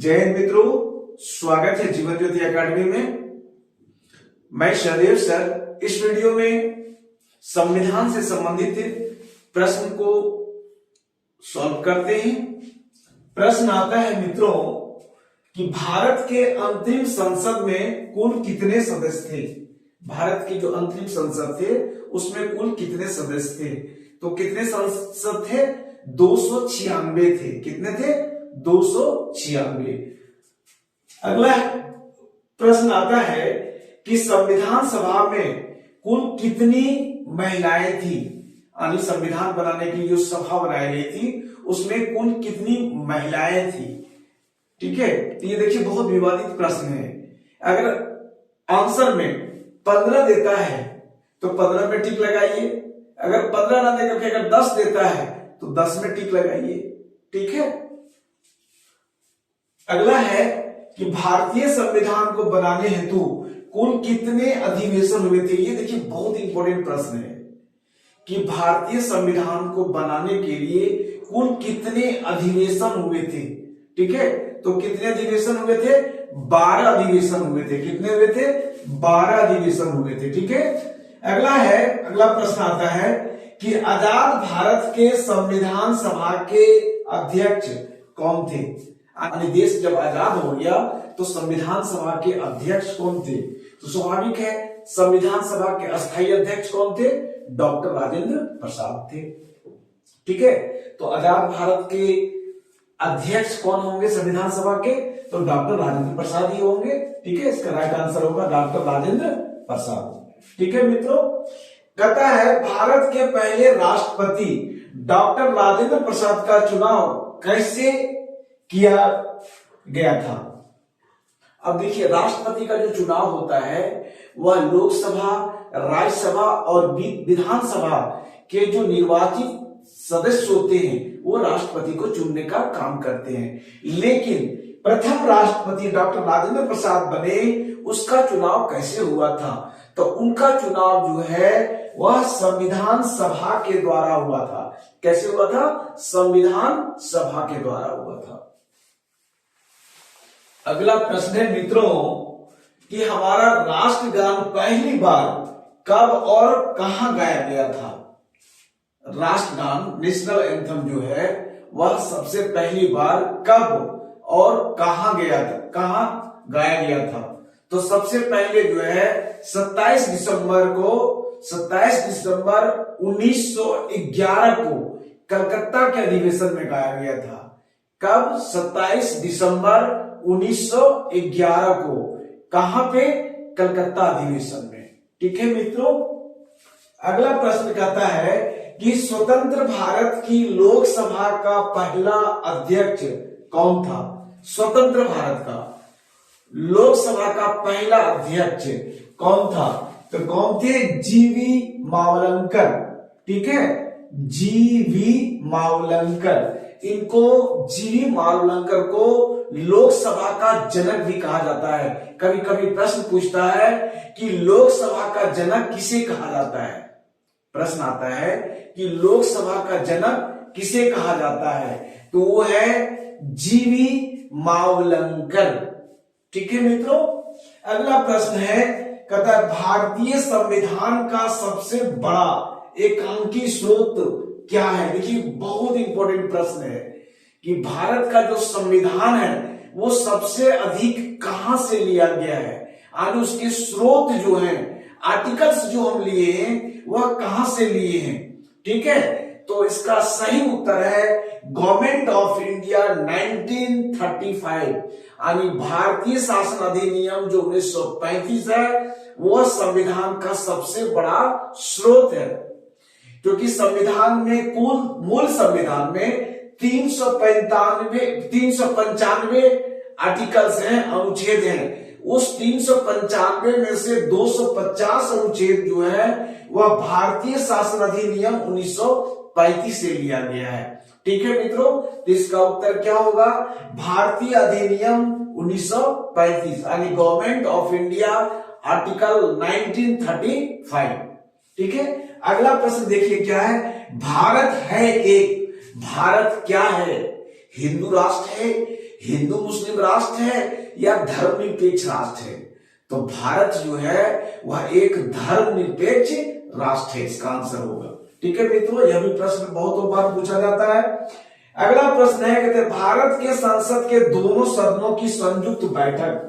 जय हिंद मित्रों, स्वागत है जीवन ज्योति एकेडमी में। मैं शहदेव सर इस वीडियो में संविधान से संबंधित प्रश्न को सॉल्व करते हैं। प्रश्न आता है मित्रों कि भारत के अंतरिम संसद में कुल कितने सदस्य थे। भारत की जो अंतरिम संसद थे उसमें कुल कितने सदस्य थे? तो कितने संसद थे? 296 थे। कितने थे? 296। अगला प्रश्न आता है कि संविधान सभा में कुल कितनी महिलाएं थी। यानी संविधान बनाने की जो सभा बनाई गई थी उसमें कुल कितनी महिलाएं थी। ठीक है, तो ये देखिए बहुत विवादित प्रश्न है। अगर आंसर में 15 देता है तो 15 में टिक लगाइए। अगर 15 ना देकर के अगर 10 देता है तो 10 में टिक लगाइए। ठीक है। अगला है कि भारतीय संविधान को बनाने हेतु कुल कितने अधिवेशन हुए थे। ये देखिए बहुत इंपॉर्टेंट प्रश्न है कि भारतीय संविधान को बनाने के लिए कुल कितने अधिवेशन हुए थे। ठीक है, तो कितने अधिवेशन हुए थे? 12 अधिवेशन हुए थे। कितने हुए थे? 12 अधिवेशन हुए थे। ठीक है। अगला प्रश्न आता है कि आजाद भारत के संविधान सभा के अध्यक्ष कौन थे। देश जब आजाद हो गया तो संविधान सभा के अध्यक्ष कौन थे? तो स्वाभाविक है संविधान सभा के अस्थायी अध्यक्ष कौन थे? डॉक्टर राजेंद्र प्रसाद थे। ठीक है, तो आजाद भारत के अध्यक्ष कौन होंगे संविधान सभा के? तो डॉक्टर राजेंद्र प्रसाद ही होंगे। ठीक है, इसका राइट आंसर होगा डॉक्टर राजेंद्र प्रसाद। ठीक है मित्रों, कहता है भारत के पहले राष्ट्रपति डॉक्टर राजेंद्र प्रसाद का चुनाव कैसे किया गया था। अब देखिए राष्ट्रपति का जो चुनाव होता है वह लोकसभा, राज्यसभा और विधानसभा के जो निर्वाचित सदस्य होते हैं वो राष्ट्रपति को चुनने का काम करते हैं। लेकिन प्रथम राष्ट्रपति डॉक्टर राजेंद्र प्रसाद बने, उसका चुनाव कैसे हुआ था? तो उनका चुनाव जो है वह संविधान सभा के द्वारा हुआ था। कैसे हुआ था? संविधान सभा के द्वारा हुआ था। अगला प्रश्न है मित्रों कि हमारा राष्ट्रगान पहली बार कब और कहां गाया गया था। राष्ट्रगान नेशनल एंथम जो है वह सबसे पहली बार कब और कहां गाया गया था। तो सबसे पहले जो है 27 दिसंबर 1911 को कलकत्ता के अधिवेशन में गाया गया था। कब? 27 दिसंबर 1911 को। कहां पे? कलकत्ता अधिवेशन में। ठीक है मित्रों। अगला प्रश्न कहता है कि स्वतंत्र भारत की लोकसभा का पहला अध्यक्ष कौन था। स्वतंत्र भारत का लोकसभा का पहला अध्यक्ष कौन था? तो कौन थे? जीवी मावलंकर। ठीक है, जीवी मावलंकर। इनको जीवी मावलंकर को लोकसभा का जनक भी कहा जाता है। कभी कभी प्रश्न पूछता है कि लोकसभा का जनक किसे कहा जाता है। प्रश्न आता है कि लोकसभा का जनक किसे कहा जाता है, तो वो है जीवी मावलंकर। ठीक है मित्रों। अगला प्रश्न है, कहता है भारतीय संविधान का सबसे बड़ा एकांकी स्रोत क्या है। देखिए बहुत इंपॉर्टेंट प्रश्न है कि भारत का जो संविधान है वो सबसे अधिक कहां से लिया गया है। आज उसके स्रोत जो हैं, आर्टिकल्स जो हम लिए हैं वह कहां से लिए हैं। ठीक है, तो इसका सही उत्तर है गवर्नमेंट ऑफ इंडिया 1935। यानी भारतीय शासन अधिनियम जो 1935 है वह संविधान का सबसे बड़ा स्रोत है। क्योंकि संविधान में मूल संविधान में 395 आर्टिकल्स हैं, अनुच्छेद हैं। उस 395 में से 250 अनुच्छेद जो है वह भारतीय शासन अधिनियम 1935 से लिया गया है। ठीक है मित्रों, तो इसका उत्तर क्या होगा? भारतीय अधिनियम 1935 यानी गवर्नमेंट ऑफ इंडिया आर्टिकल 1935। ठीक है। अगला प्रश्न देखिए क्या है। भारत है एक, भारत क्या है? हिंदू राष्ट्र है, हिंदू मुस्लिम राष्ट्र है या धर्मनिरपेक्ष राष्ट्र है? तो भारत जो है वह एक धर्मनिरपेक्ष राष्ट्र है, इसका आंसर होगा। ठीक है मित्रों, यह भी प्रश्न बहुत बार पूछा जाता है। अगला प्रश्न है, कहते भारत के संसद के दोनों सदनों की संयुक्त बैठक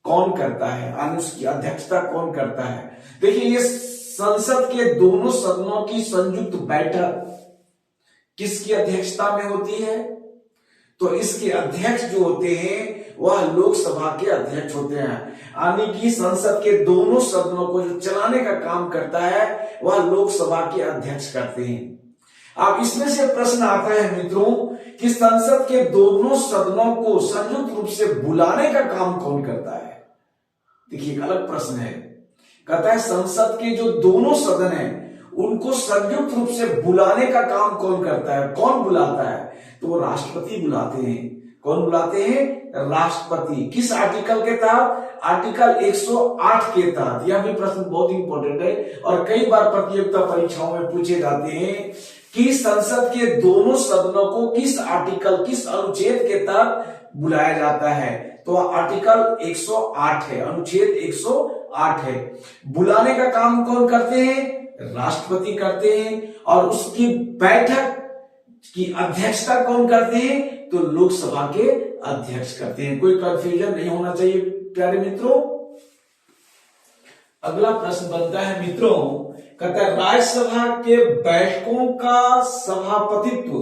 कौन करता है, यानी उसकी अध्यक्षता कौन करता है? देखिए, ये संसद के दोनों सदनों की संयुक्त बैठक किसकी अध्यक्षता में होती है? तो इसके अध्यक्ष जो होते हैं वह लोकसभा के अध्यक्ष होते हैं, यानी कि संसद के दोनों सदनों को जो चलाने का काम करता है वह लोकसभा के अध्यक्ष करते हैं। अब इसमें से प्रश्न आता है मित्रों कि संसद के दोनों सदनों को संयुक्त रूप से बुलाने का काम कौन करता है? देखिए, एक अलग प्रश्न है। कहता है संसद के जो दोनों सदन हैं उनको संयुक्त रूप से बुलाने का काम कौन करता है? कौन बुलाता है? तो वो राष्ट्रपति बुलाते हैं। कौन बुलाते हैं? राष्ट्रपति। किस आर्टिकल के तहत? आर्टिकल 108 के तहत। यह भी प्रश्न बहुत इंपॉर्टेंट है और कई बार प्रतियोगिता परीक्षाओं में पूछे जाते हैं कि संसद के दोनों सदनों को किस आर्टिकल, किस अनुच्छेद के तहत बुलाया जाता है? तो आर्टिकल 108 है, अनुच्छेद 108 है। बुलाने का काम कौन करते हैं? राष्ट्रपति करते हैं। और उसकी बैठक की अध्यक्षता कौन करते हैं? तो लोकसभा के अध्यक्ष करते हैं। कोई कंफ्यूजन नहीं होना चाहिए प्यारे मित्रों। अगला प्रश्न बनता है मित्रों, कहता है राज्यसभा के बैठकों का सभापतित्व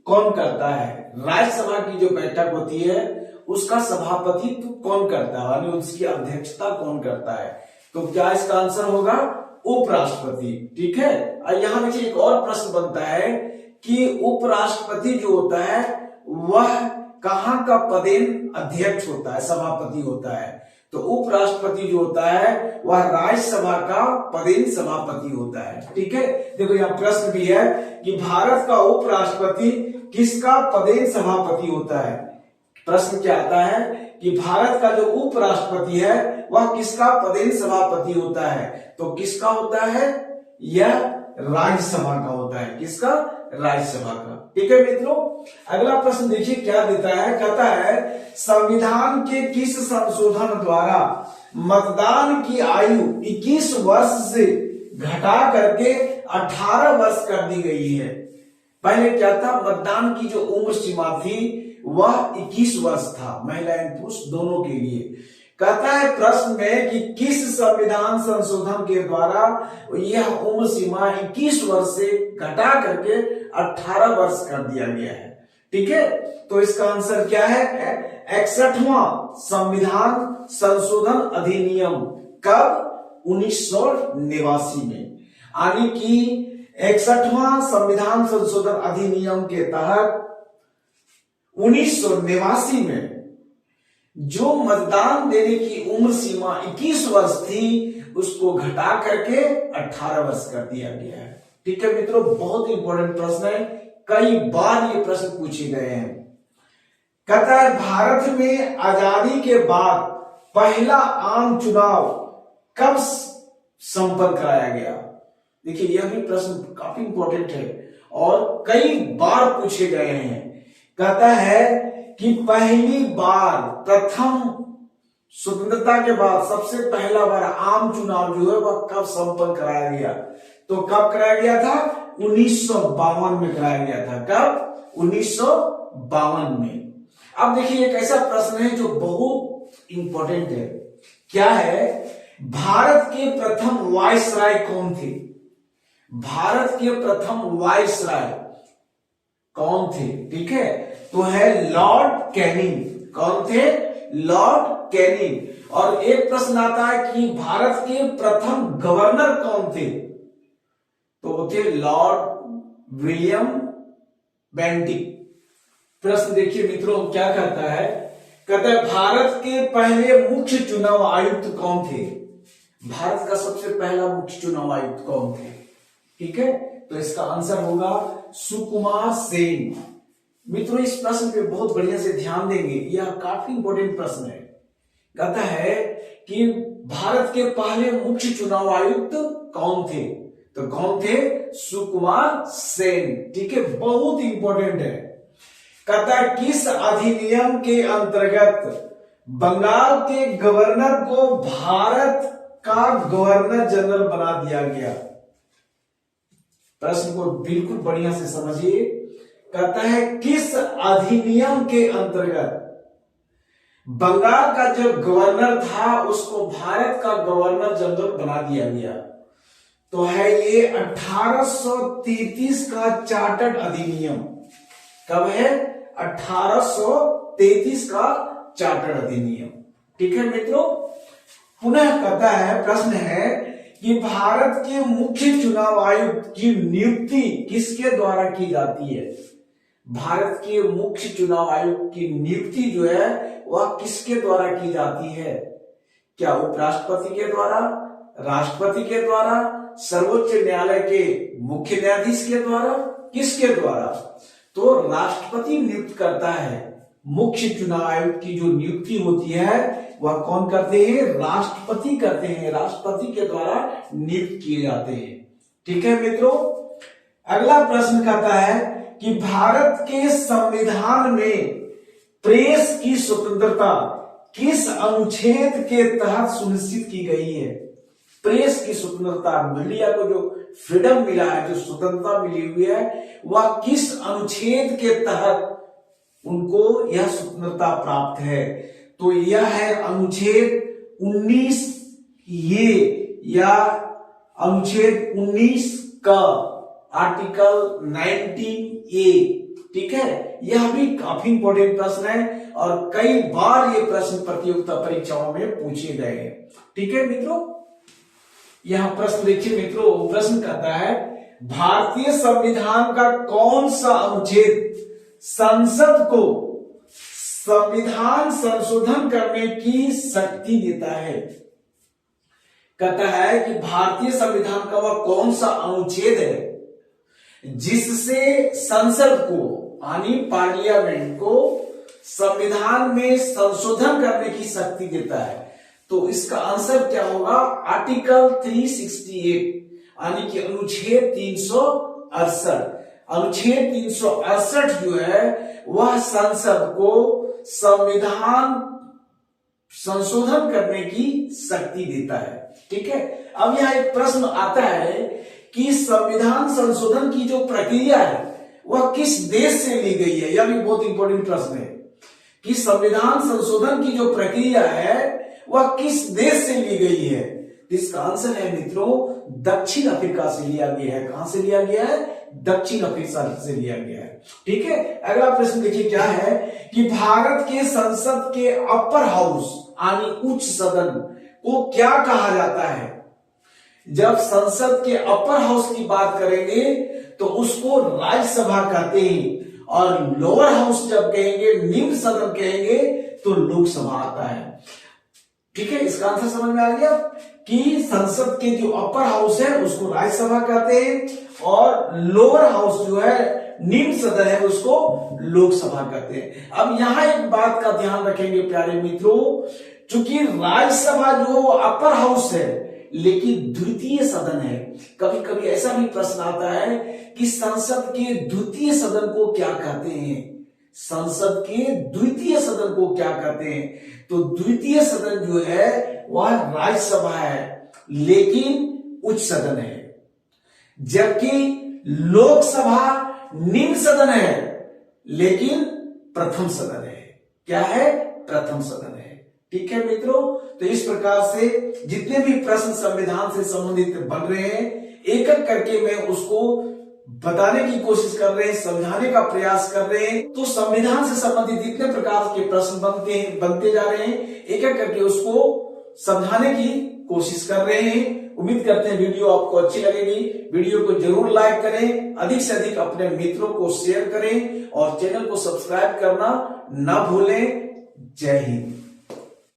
कौन करता है? राज्यसभा की जो बैठक होती है उसका सभापतित्व कौन करता है, यानी उसकी अध्यक्षता कौन करता है? तो क्या इसका आंसर होगा? उपराष्ट्रपति। ठीक है। और यहां देखिए एक और प्रश्न बनता है कि उपराष्ट्रपति जो होता है वह कहां का पदेन अध्यक्ष होता है, सभापति होता है? तो उपराष्ट्रपति जो होता है वह राज्यसभा का पदेन सभापति होता है। ठीक है। देखो यहाँ प्रश्न भी है कि भारत का उपराष्ट्रपति किसका पदेन सभापति होता है? प्रश्न क्या आता है कि भारत का जो उपराष्ट्रपति है वह किसका पदेन सभापति होता है? तो किसका होता है? यह राज्यसभा का होता है। किसका? राज्यसभा का। ठीक है मित्रों। अगला प्रश्न देखिए क्या देता है। कहता है संविधान के किस संशोधन द्वारा मतदान की आयु 21 वर्ष से घटा करके 18 वर्ष कर दी गई है? पहले क्या था? मतदान की जो उम्र सीमा थी वह 21 वर्ष था, महिला एवं पुरुष दोनों के लिए। कहता है प्रश्न में कि किस संविधान संशोधन के द्वारा यह उम्र सीमा 21 वर्ष से घटा करके 18 वर्ष कर दिया गया है? ठीक है। तो इसका आंसर क्या है? 61वां संविधान संशोधन अधिनियम। कब? 1989 में। यानी कि 61वां संविधान संशोधन अधिनियम के तहत 1989 में जो मतदान देने की उम्र सीमा 21 वर्ष थी उसको घटा करके 18 वर्ष कर दिया गया है। ठीक है मित्रों, बहुत इंपॉर्टेंट प्रश्न है, कई बार ये प्रश्न पूछे गए हैं। कहता है भारत में आजादी के बाद पहला आम चुनाव कब संपन्न कराया गया? देखिए यह भी प्रश्न काफी इंपॉर्टेंट है और कई बार पूछे गए हैं। कहता है कि पहली बार, प्रथम स्वतंत्रता के बाद सबसे पहला बार आम चुनाव जो है वह कब संपन्न कराया गया? तो कब कराया गया था? 1952 में कराया गया था। कब? 1952 में। अब देखिए एक ऐसा प्रश्न है जो बहुत इंपॉर्टेंट है। क्या है? भारत के प्रथम वायसराय कौन थे? भारत के प्रथम वायसराय कौन थे? ठीक है, तो है लॉर्ड कैनिंग। कौन थे? Lord Canning. और एक प्रश्न आता है कि भारत के प्रथम गवर्नर कौन थे? तो वो थे लॉर्ड विलियम बेंटिक। प्रश्न देखिए मित्रों क्या कहता है। कहता है भारत के पहले मुख्य चुनाव आयुक्त कौन थे? भारत का सबसे पहला मुख्य चुनाव आयुक्त कौन थे? ठीक है, तो इसका आंसर होगा सुकुमार सेन। मित्रों इस प्रश्न पे बहुत बढ़िया से ध्यान देंगे, यह काफी इंपॉर्टेंट प्रश्न है। कहता है कि भारत के पहले मुख्य चुनाव आयुक्त कौन थे? तो कौन थे? सुकुमार सेन। ठीक है, बहुत इंपॉर्टेंट है। कहता है किस अधिनियम के अंतर्गत बंगाल के गवर्नर को भारत का गवर्नर जनरल बना दिया गया। प्रश्न को बिल्कुल बढ़िया से समझिए। कहता है किस अधिनियम के अंतर्गत बंगाल का जो गवर्नर था उसको भारत का गवर्नर जनरल बना दिया गया। तो है ये 1833 का चार्टर्ड अधिनियम। कब है? 1833 का चार्टर्ड अधिनियम। ठीक है मित्रों, पुनः कहता है, प्रश्न है कि भारत के मुख्य चुनाव आयुक्त की नियुक्ति किसके द्वारा की जाती है? भारत के मुख्य चुनाव आयुक्त की नियुक्ति जो है वह किसके द्वारा की जाती है? क्या उपराष्ट्रपति के द्वारा, राष्ट्रपति के द्वारा, सर्वोच्च न्यायालय के मुख्य न्यायाधीश के द्वारा, किसके द्वारा? तो राष्ट्रपति नियुक्त करता है। मुख्य चुनाव आयुक्त की जो नियुक्ति होती है वह कौन करते हैं? राष्ट्रपति करते हैं। राष्ट्रपति के द्वारा नियुक्त किए जाते हैं। ठीक है मित्रों, अगला प्रश्न कहता है कि भारत के संविधान में प्रेस की स्वतंत्रता किस अनुच्छेद के तहत सुनिश्चित की गई है? प्रेस की स्वतंत्रता, मीडिया को जो फ्रीडम मिला है, जो स्वतंत्रता मिली हुई है, वह किस अनुच्छेद के तहत उनको यह स्वतंत्रता प्राप्त है? तो यह है अनुच्छेद 19 ये, या अनुच्छेद 19 का आर्टिकल 19A। ठीक है, यह भी काफी इंपॉर्टेंट प्रश्न है और कई बार ये प्रश्न प्रतियोगिता परीक्षाओं में पूछे गए हैं। ठीक है मित्रों, यह प्रश्न देखिए मित्रों, प्रश्न कहता है भारतीय संविधान का कौन सा अनुच्छेद संसद को संविधान संशोधन करने की शक्ति देता है? कहता है कि भारतीय संविधान का वह कौन सा अनुच्छेद है जिससे संसद को, यानी पार्लियामेंट को, संविधान में संशोधन करने की शक्ति देता है? तो इसका आंसर क्या होगा? आर्टिकल 368, यानी कि अनुच्छेद 368। अनुच्छेद 368 जो है वह संसद को संविधान संशोधन करने की शक्ति देता है। ठीक है, अब यहां एक प्रश्न आता है कि संविधान संशोधन की जो प्रक्रिया है वह किस देश से ली गई है? यह भी बहुत इंपॉर्टेंट प्रश्न है कि संविधान संशोधन की जो प्रक्रिया है वह किस देश से ली गई है? इसका आंसर है मित्रों दक्षिण अफ्रीका से लिया गया है। कहां से लिया गया है? दक्षिण अफ्रीका से लिया गया है। ठीक है, अगला प्रश्न देखिए क्या है कि भारत के संसद के अपर हाउस यानी उच्च सदन को क्या कहा जाता है? जब संसद के अपर हाउस की बात करेंगे तो उसको राज्यसभा कहते हैं, और लोअर हाउस जब कहेंगे, निम्न सदन कहेंगे, तो लोकसभा आता है। ठीक है, इसका आंसर समझ में आ गया कि संसद के जो अपर हाउस है उसको राज्यसभा कहते हैं और लोअर हाउस जो है, निम्न सदन है, उसको लोकसभा कहते हैं। अब यहां एक बात का ध्यान रखेंगे प्यारे मित्रों, चूंकि राज्यसभा जो अपर हाउस है लेकिन द्वितीय सदन है, कभी कभी ऐसा भी प्रश्न आता है कि संसद के द्वितीय सदन को क्या कहते हैं? संसद के द्वितीय सदन को क्या कहते हैं? तो द्वितीय सदन जो है वह राज्यसभा है लेकिन उच्च सदन है, जबकि लोकसभा निम्न सदन है लेकिन प्रथम सदन है। क्या है? प्रथम सदन है। ठीक है मित्रों, तो इस प्रकार से जितने भी प्रश्न संविधान से संबंधित बन रहे हैं एक एक करके मैं उसको बताने की कोशिश कर रहे हैं, समझाने का प्रयास कर रहे हैं। तो संविधान से संबंधित जितने प्रकार के प्रश्न बनते जा रहे हैं एक एक करके उसको समझाने की कोशिश कर रहे हैं। उम्मीद करते हैं वीडियो आपको अच्छी लगेगी। वीडियो को जरूर लाइक करें, अधिक से अधिक अपने मित्रों को शेयर करें और चैनल को सब्सक्राइब करना ना भूलें। जय हिंद।